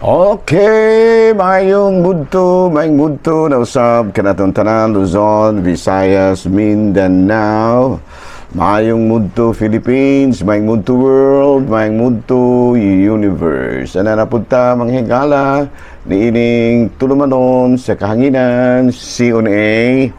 Okay, mayong mudto na usab kanatong tanan Luzon, Visayas, Mindanao. Mayong mudto Philippines, mayong mudto world, mayong mudto universe. Ana na punta manghigala niining tulumanon sa kahanginan CONA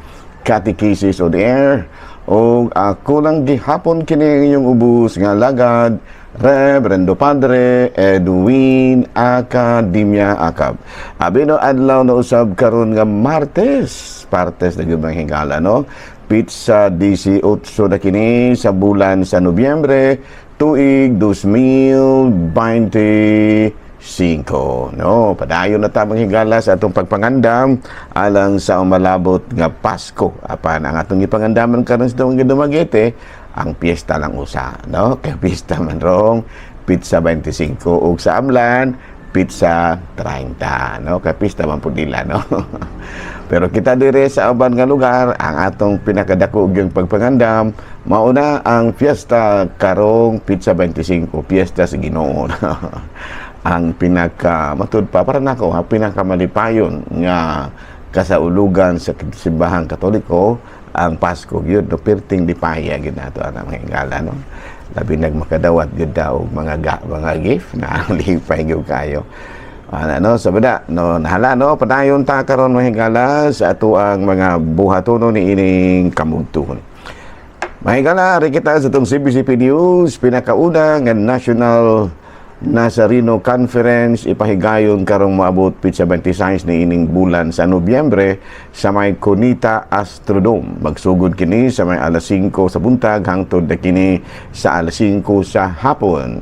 Catechesis on Air. O ako lang gihapon kini inyong ubos nga lagad Reverendo Padre Edwin Academia Acab. Abino adlaw na usab karon nga Martes na gyud hingala no. Pizza 18 na kini sa bulan sa Nobyembre tuig 2025 no. Padayon na ta hingala sa atong pagpangandam alang sa umalabot nga Pasko. Apan ang atong ipangandaman karon sa tuig Dumaguete ang piyesta lang usa, no? Kaya piyesta man rong pizza 25 ug sa Amlan pizza 30, no? Kaya piyesta man pud nila, no? Pero kita dire sa uban nga lugar ang atong pinakadako yung pagpangandam mauna ang piyesta karong pizza 25, piyesta sa Ginoo. Ang pinaka matud pa para nako ha pinakamalipayon nga kasaulugan sa simbahang Katoliko ang Pasko gyud no perting dipaya gyud nato ana mga hingala no labi nagmakadawat gyud daw mga gift na ang lipay gyud kayo ana no sabada no nahala no padayon ta karon mga hingala sa ato ang mga buhatono ni ining kamugtuhon. Mga hingala ari kita sa tong CBCP News pinakauna nga National Nazareno Conference ipahigayon karong moabot pizza 26 ni ining bulan sa Nobyembre sa may Cunita Astrodome. Magsugod kini sa may alas 5 sa buntag hangtod na kini sa alas 5 sa hapon.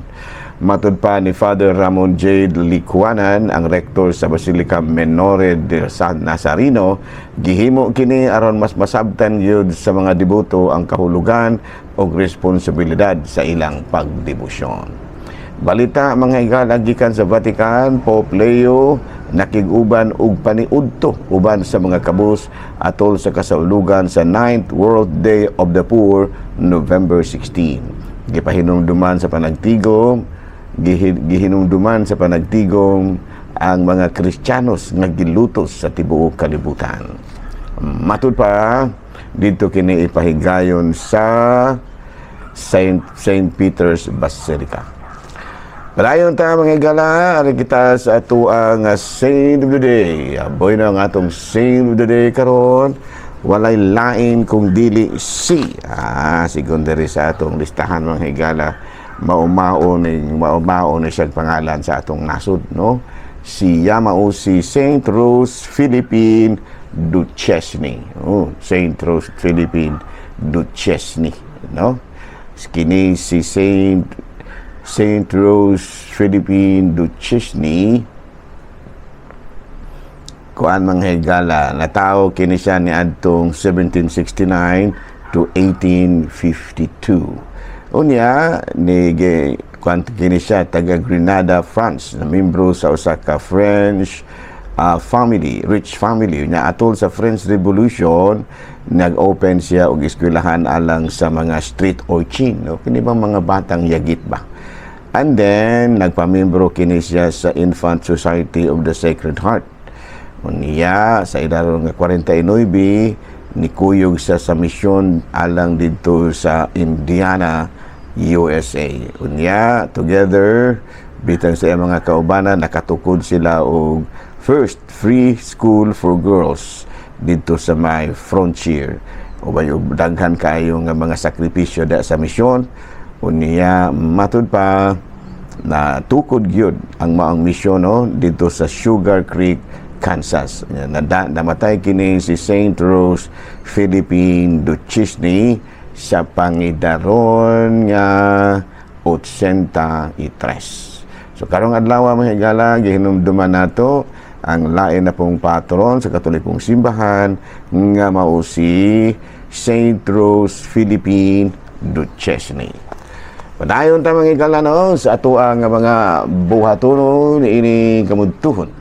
Matud pa ni Father Ramon J. Licuanan, ang rektor sa Basilica Menore de San Nazareno, gihimo kini aron mas masabtan yun sa mga deboto ang kahulugan o responsibilidad sa ilang pagdebosyon. Balita mga higala gikan sa Vatican, Pope Leo nakig-uban og paniudto uban sa mga kabus atol sa kasaulugan sa 9th World Day of the Poor, November 16. Gipahinumduman sa panagtigom, gihinumduman sa panagtigom ang mga Kristiyanos nga gilutos sa tibuok kalibutan. Matud pa dito kini ipahigayon sa St. Peter's Basilica. Padayon ta mga higala, ari kita sa ato ang Saint of the Day. Aboy na ang atong Saint of the Day karon. Walay lain kung dili si secondary sa atong listahan mga higala. Maumaon ni siyang pangalan sa atong nasod, no? Si Yamao si Saint Rose Philippine Duchesne. Oh, Saint Rose Philippine Duchesne, no? Kini si Saint Rose Philippine Duchesne kuan mga higala natawo kini siya ni adtong 1769 to 1852. Unya ni kuan kini siya taga Grenada, France, na membro sa usa ka French family, rich family na atol sa French Revolution nag-open siya og eskwelahan alang sa mga street urchin, no? Kini bang mga batang yagit ba? And then, nagpamimbro kini siya sa Infant Society of the Sacred Heart. Unya, sa edad nga 49, nikuyog siya sa misyon alang dito sa Indiana, USA. Unya, together, bitang sa mga kaubanan, nakatukod sila og first free school for girls dito sa may frontier. O ba yung daghan kayo nga mga sakripisyo da sa misyon. Unya matud pa na tukod gyud ang maong misyon no dito sa Sugar Creek, Kansas. Namatay kini si Saint Rose Philippine Duchesne sa pangidaron nga 83. So karong adlaw mga higala gihinumduman nato ang lain na pong patron sa Katolikong simbahan nga mao si Saint Rose Philippine Duchesne. Padayon ta mga higala no sa ato ang mga buhatono ni ini kamudtuhon.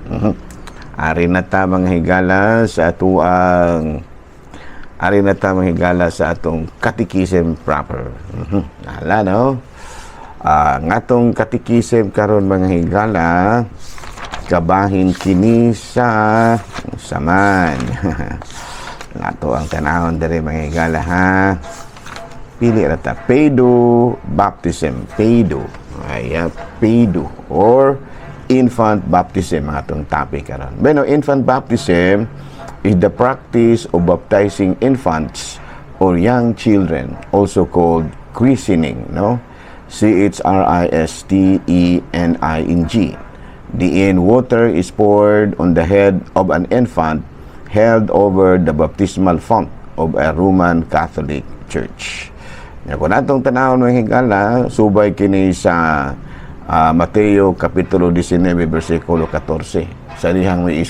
Ari na ta mga higala sa ato ang atong catechism proper. Hala no. Ang atong catechism karon mga higala kabahin kini sa saman. Nato ang tanahon diri mga higala ha. Pili rata pedo baptism, pedo. Pedo or infant baptism ang atong topic karon. Bueno, infant baptism is the practice of baptizing infants or young children, also called christening, no? Christening. The water is poured on the head of an infant held over the baptismal font of a Roman Catholic Church. Kung natong tanawon mga higala, subay kini sa Mateo Kapitulo 19, versikulo 14. Sa dihang si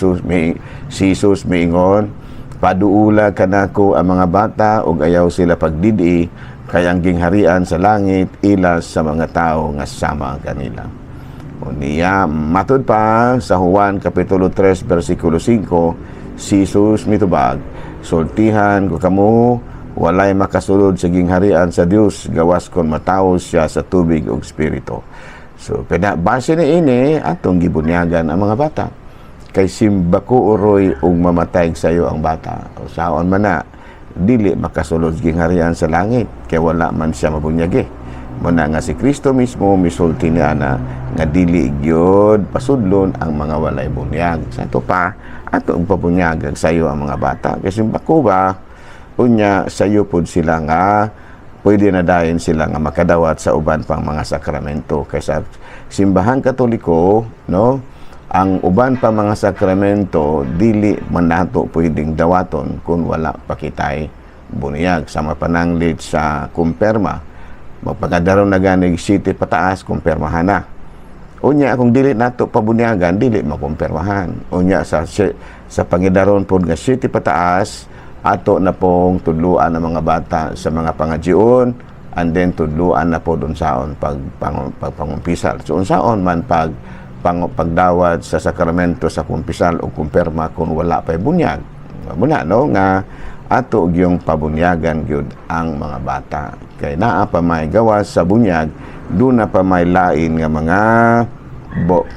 Jesus miingon, paduula kanako ang mga bata ug ayaw sila pagdidi, kay ang gingharian sa langit ilas sa mga tao nga sama kanila. Niya matud pa sa Juan Kapitulo 3, versikulo 5, si Jesus mitubag, sultihan ko kamo, walay makasulod sa gingharian sa Dios gawas kon mataos siya sa tubig ug espiritu. So kada base na ini atong gibunyagan ang mga bata. Kay simbako uroy ug mamatay sayo ang bata. O saon man na dili makasulod sa gingharian sa langit kay wala man siya mabunyagi. Muna nga si Kristo mismo misulti niya na nga dili gyud pasudlon ang mga walay bunyag. Sa ato pa atong pabunyag sayo ang mga bata. Kay simbako ba unya sayo pod sila nga pwede na dayon sila nga makadawat sa uban pang mga sakramento. Kaysa simbahan Katoliko, no, ang uban pa mga sakramento dili man nato pwedeng dawaton kung wala pakitay bunyag. Sama pananglit sa kumpirma, magpagadaron na ganig city pataas, kumpirmahan na. Unya kung dili nato pabunyagan, dili makumpirmahan. Unya sa pangidaron pod nga city pataas, ato na pong tudluan ng mga bata sa mga pangadyon, and then tudluan na po dun saon pagpangumpisal. So unsaon man pagdawat sa sakramento sa kumpisal o kumpirma kung wala pa'y bunyag. Muna no nga ato yung pabunyagan gyud ang mga bata. Kay naa pa may gawas sa bunyag, doon na pa may lain nga mga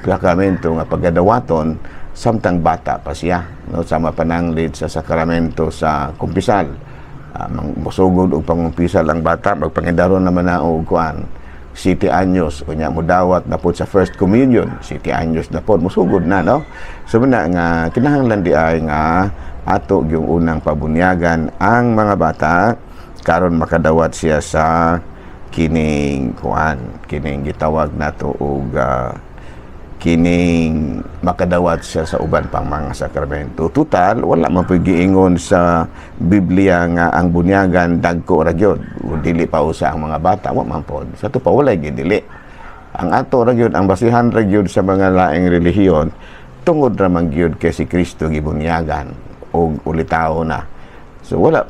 sakramento nga pagadawaton samtang bata pa siya, no, sama pananglit sa sakramento sa kumpisal. Musugod og pangumpisal ang bata, magpangidaron naman na og kuan 7 anyos, unya mudawat na pod sa first communion 7 anyos na pod musugod na, no. So na nga kinahanglan di ay nga ato yung unang pabunyagan ang mga bata karon makadawat siya sa kining kuan, kining gitawag nato og kining makadawat siya sa uban pang mga sakramento. Total, wala man po'y giingon sa Biblia nga ang bunyagan dagko ra gyud. Dili pa usa ang mga bata, wa man pod. Sa to pa walay gidili. Ang ato ra gyud, ang basihan ra gyud sa mga laing relihiyon, tungod ra man gyud kay si Kristo gibunyagan og ulitaw na. So wala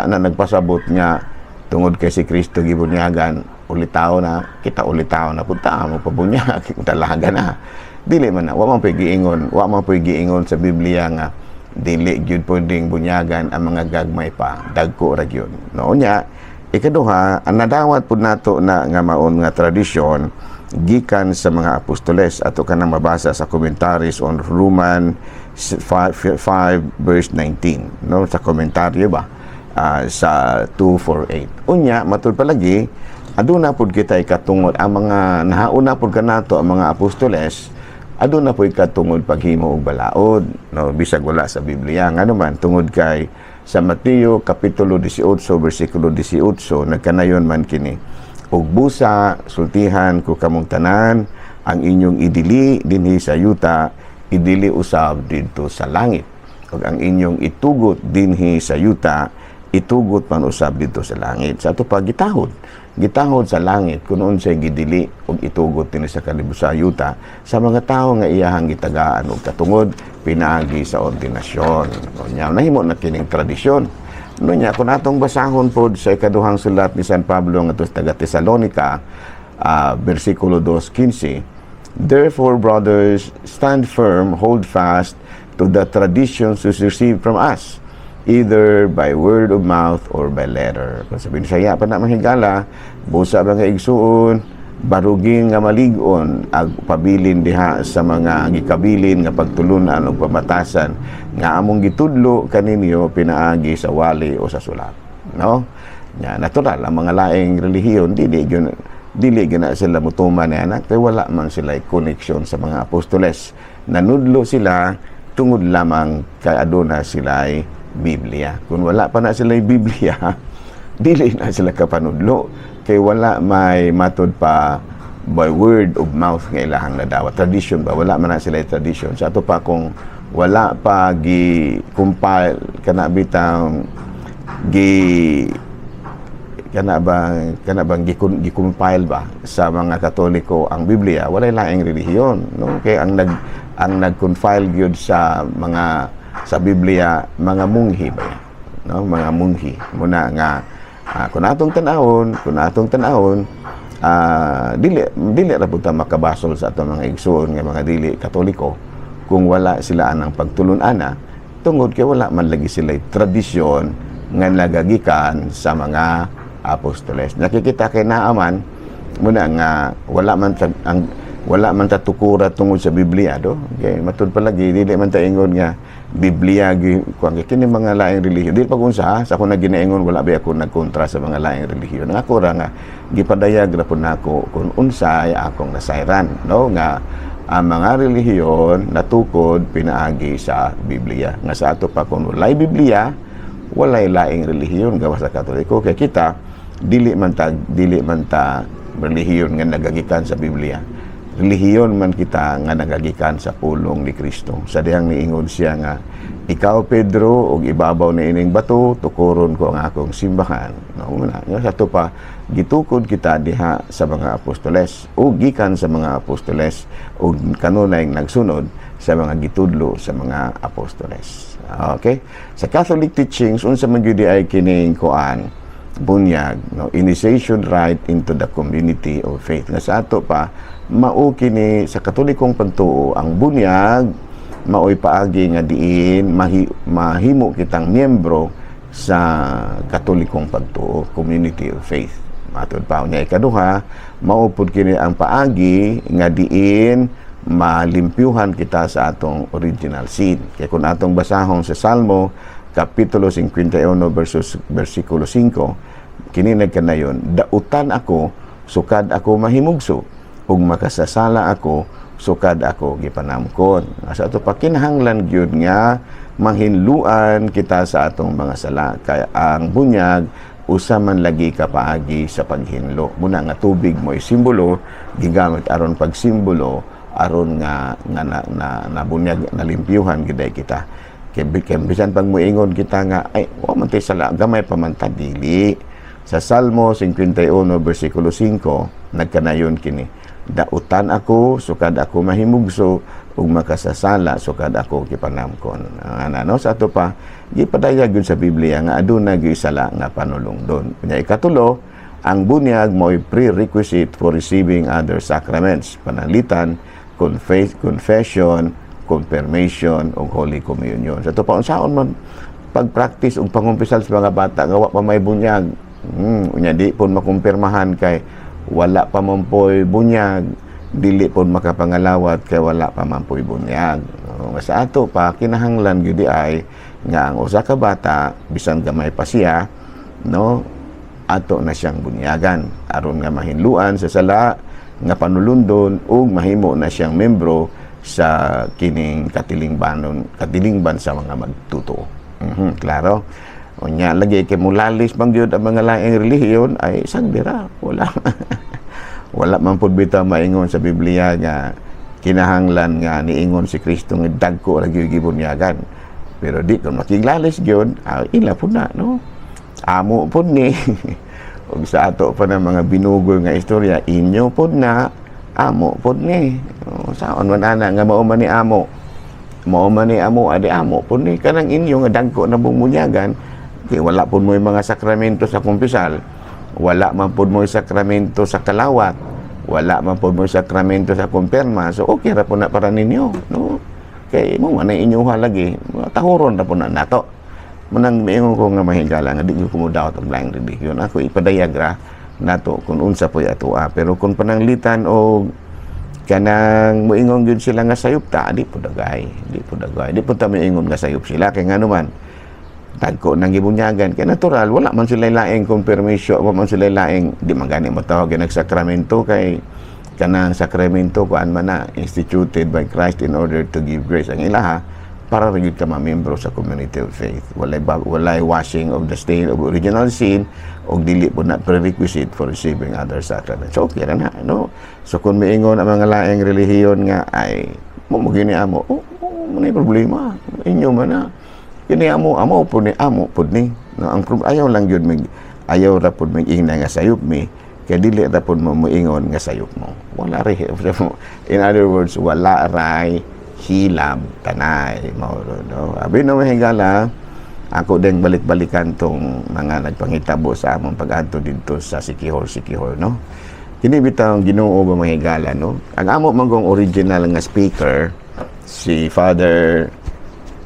na nagpasabot niya tungod kay si Kristo gibunyagan, ulitaw na, kita ulitaw na punta mo pabunyag, talaga na. Dili man na, wa man po'y giingon sa Biblia nga dili gyud pwedeng bunyagan ang mga gagmay pa, dagko ra gyud. No nya, ikaduha, ang nadawat pud nato na nga maon nga tradisyon gikan sa mga apostoles. Ato kanang mabasa sa commentaries on Roman 5 verse 19, no, sa komentaryo ba sa 248. Unya matud palagi aduna pud kita ikatungod ang mga nahauna pud kanato ang mga apostoles, aduna pud ikatungod paghimo og balaod, no, bisag wala sa Biblia ngano man tungod kay sa Mateo Kapitulo 18 versikulo 18 nagkanayon man kini, og busa sultihan ko kamong tanan, ang inyong idili dinhi sa yuta idili usab didto sa langit, ug ang inyong itugot dinhi sa yuta itugot man usab dito sa langit. Sa ato pa gitahod sa langit kung unsay gidili ug itugot dinhi sa kalibusayuta sa mga tawo nga iyahang gitagaan og katungod pinaagi sa ordinasyon. Nya nahimo na kining tradisyon. No nya kung atong basahon pod sa ikaduhang sulat ni San Pablo ngadto sa taga Tesalonica, versikulo 2:15, therefore brothers, stand firm, hold fast to the traditions you received from us, either by word of mouth or by letter. Kung sabihin siya, pa na mahigala, busa ba nga igsuon, barugin nga malig-on ag pabilin diha sa mga gikabilin nga pagtulunan ug pamatasan nga among gitudlo kaninyo pinaagi sa wali o sa sulat, no? Nya natural ang mga laing relihiyon dili gyud na sila mutuman ni anak kay wala man sila connection sa mga apostoles. Nanudlo sila tungod lamang kay aduna sila Biblia. Kung wala pa na sila Biblia, dili na sila kapanudlo kay wala may matod pa by word of mouth nga ilahang nadawat. Tradition ba? Wala man na sila tradition. Sa ato pa kung wala pa gi-compile kana bitang kana bang gi-compile ba sa mga Katoliko ang Biblia, walay laing relihiyon, no? Kay ang nag-compile gyud sa Biblia mga munghi ba, no? Mga munghi muna nga kung atong tanahon dili ra pud ta makabasol sa atong mga igsoon nga mga dili Katoliko kung wala sila anang pagtulun-ana tungod kay wala man lagi sila tradisyon nga nagagikan sa mga apostoles. Nakikita kay naaman muna nga wala man ta tukura tungod sa Biblia do. Okay, matud palagi dili man ta ingon nga Biblia kuan kini mga laing relihiyon. Dili pag unsa sa ako naginaingon wala ba ako nagkontra sa mga laing relihiyon. Nga ako ra nga gipadayag ra pud nako kung unsay akong nasayran, no, nga ang mga relihiyon natukod pinaagi sa Biblia. Nga sa ato pa kung walay Biblia, walay laing relihiyon gawas sa Katoliko kay kita dili man ta relihiyon nga nagagikan sa Biblia. Relihiyon man kita nga nagagikan sa pulong ni Kristo. Sa dihang niingon siya nga, ikaw Pedro ug ibabaw na ining bato tukuron ko ang akong simbahan. No, nga sa to pa gitukod kita diha sa mga apostoles ug gikan sa mga apostoles ug kanunay nagsunod sa mga gitudlo sa mga apostoles. Okay? Sa Catholic teachings unsa man gyud ay kining kuan bunyag, no, initiation right into the community of faith. Nga sa ato pa mao kini sa Katolikong pagtuo ang bunyag maoy paagi nga diin mahimo kitang miyembro sa Katolikong pagtuo, community of faith. Matod pa unya ikaduha mao pud kini ang paagi nga diin malimpyuhan kita sa atong original sin. Kaya kung atong basahon sa Salmo Kapitulo 51 versikulo 5, kini nagkanayon, dautan ako, sukad ako mahimugso, ug makasasala ako, sukad ako gipanamkon. Sa ato pa kinahanglan gyud nga manghinluan kita sa atong mga sala. Kaya ang bunyag, usa man lagi ka paagi sa paghinlo. Muna nga tubig mo'y simbolo, gigamit aron pagsimbolo, aron nga nabunyag, nalimpyuhan giday kita. Kaya bisan pag muingon kita nga, ay, man tayo sala, gamay pa man ta, dili. Sa Salmo 51, versikulo 5, nagkanayon kini, dautan ako, sukad ako mahimugso, ug makasasala, sukad ako kipanamkon. Ano, sa ato pa, gipadayag yun sa Biblia nga aduna gisala nga panulungdon. Kunya ikatulo, ang bunyag mo'y prerequisite for receiving other sacraments, panalitan, confession, confirmation o Holy Communion. Sa ito pa, unsaon man pag-practice o pangumpisal sa mga bata, gawa pa may bunyag. Unya di po makumpirmahan kay wala pa man po'y bunyag, dili po makapangalawat kay wala pa man po'y bunyag. Sa ato pa, kinahanglan gyud ay nga ang usa ka bata, bisan gamay pa siya, no, ato na siyang bunyagan. Aron nga mahinluan sa sala, nga panulundon, ug mahimo na siyang membro sa kining katilingban sa mga magtuto. Klaro. Unya lagi kay mulalis bang gyud ang mga laing relihiyon ay sagdira wala. Wala man pud bitaw maingon sa Biblia nga kinahanglan nga niingon si Kristo nga dagko ra gyud gibunyagan. Pero di kun makiglalis gyud, ila pud na, no. Amo pud ni. Ug sa ato pa ng mga binugol nga istorya, inyo pud na, amo pud ni. Saon man ana nga mao man ni amo. Mao man ni amo, adi amo pud ni kanang inyo nga dagko na bumunyagan. Kay wala pud mo mga sakramento sa kumpisal. Wala man pud mo sakramento sa kalawat. Wala man pud mo sakramento sa kumpirma. So okay ra pud na para ninyo, no. Kay mo man inyo halagi, tahuron ra pud na nato. Manang miingon ko nga mahigala nga di ko kumudawat ang laing relihiyon. Ako ipadayag ra nato kung unsa po atua. Pero kung pananglitan o kanang moingon gyud sila nga sayop ta, di po dagay, di po ta moingon nga sayop sila kay nga naman tagko nang gibunyagan kay natural wala man sila laing confirmation, wala man sila laing di man gani matawag nag sakramento kay kanang sakramento kuan man na instituted by Christ in order to give grace ang ilaha para rin ka mamembro sa community of faith. Walay washing of the stain of original sin o dili po na prerequisite for receiving other sacraments. So, okay na, no? So, kung maingon ang mga laing relihiyon nga ay gini amo, may problema. Inyo man na. Gini amo po ni. No, ayaw lang yun, ayaw ra po mag-ingna nga sayop mi, kaya dili ra po mo moingon nga sayop mo. Wala rin. In other words, wala ray hilab tanay mo no abi no hingala ako din balik-balikan tong mga nagpangitabo sa among pag-adto dito sa Siquijor no kini bitaw Ginoo ba mahigala no ang amo manggong original nga speaker si Father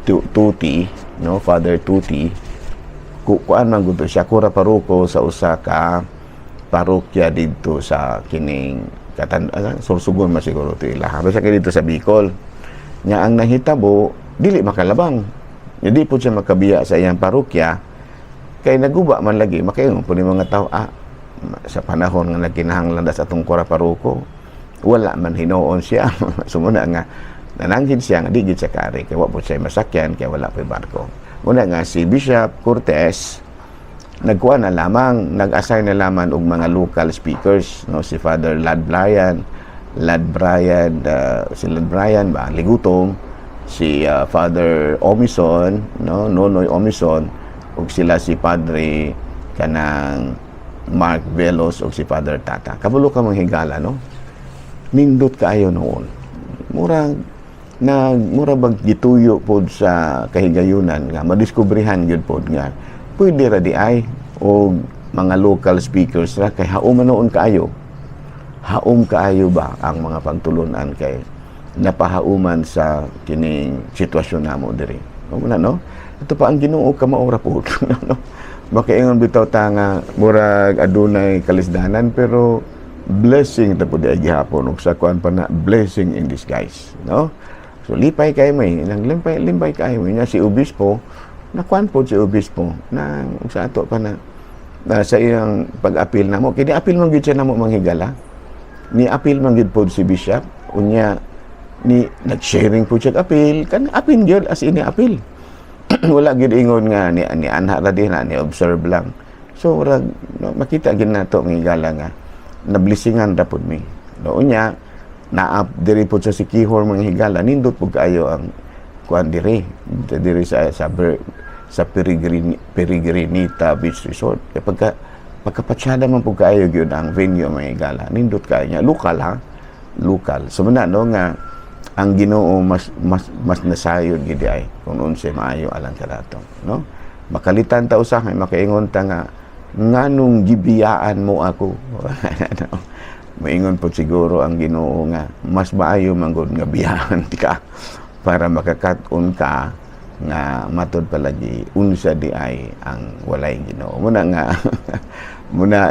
Tuti no Father Tuti kuan man gud siya kura paruko sa usa ka parokya dito sa kining Sorsogon masiguro to ilaha sa dito sa Bicol nya ang nahitabo dili makalabang hindi po siya makabiya sa iyang parokya kay naguba man lagi makaingon po ni mga tao sa panahon nga nagkinahanglan sa atong kura paroko wala man hinuon siya sumuna nga nananghid siya nga di gid siya kari kay wa po siya masakyan kay wala pa barko muna nga si Bishop Cortez nagkuha na lamang nag-assign na lamang og mga local speakers no si Father Lad Brian ba Ligutong si Father Omison no Nonoy Omison ug sila si Padre kanang Mark Velos ug si Father Tata kabulo ka manghigala no nindot kaayo noon mura bag gituyo pod sa kahigayunan nga madiskubrihan gyud pod nga pwede ra di ay og mga local speakers ra kay haom noon kaayo ba ang mga pagtulunan kay napahauman sa kining sitwasyon namo diri. Muna no? Ito pa ang Ginoo ka maora po. No? Makaingon bitaw ta nga murag adunay kalisdanan pero blessing ta pud ay gihapon ug sa kuan pa na blessing in disguise, no? So lipay kay may nang limpay kay may nya si obispo nakuan po si obispo nang sa ato pa na sa iyang pag-apil namo kini apil man gyud siya namo manghigala ni apil man gyud pod si bishop unya ni nag-sharing po siya apil kan apil gyud as ini apil wala gyud ingon nga ni anha ra din ni observe lang so makita gyud nato manghigala nga nablisingan ra pod mi no unya naap diri pod sa Siquijor manghigala nindot pud kaayo ang kuan diri sa Peregrinita Beach Resort kapag pagkapatsada man po kayo yun ang venue may gala nindot kayo niya lokal so muna no nga ang Ginoo mas nasayod gid ay kung unsa maayo alang kadato no makalitan ta usahay makaingon ta nga nganong gibiyaan mo ako maingon po siguro ang Ginoo nga mas maayo man gud nga biyahan ka para makakat-on ka nga matod palagi unsa di ay ang walay Ginoo muna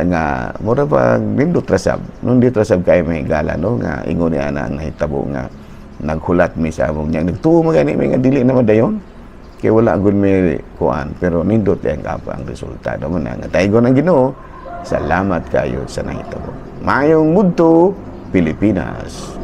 nga mura pa nindot rasab nung di rasab kay may gala no nga ingon ni ana ang nahitabo nga naghulat mi sa among nya nagtuo magani may nga dili na madayon kay wala gud may kuan pero nindot ang kapa ang resultado muna nga taygon ang Ginoo salamat kayo sa nahitabo mayong mudto Pilipinas.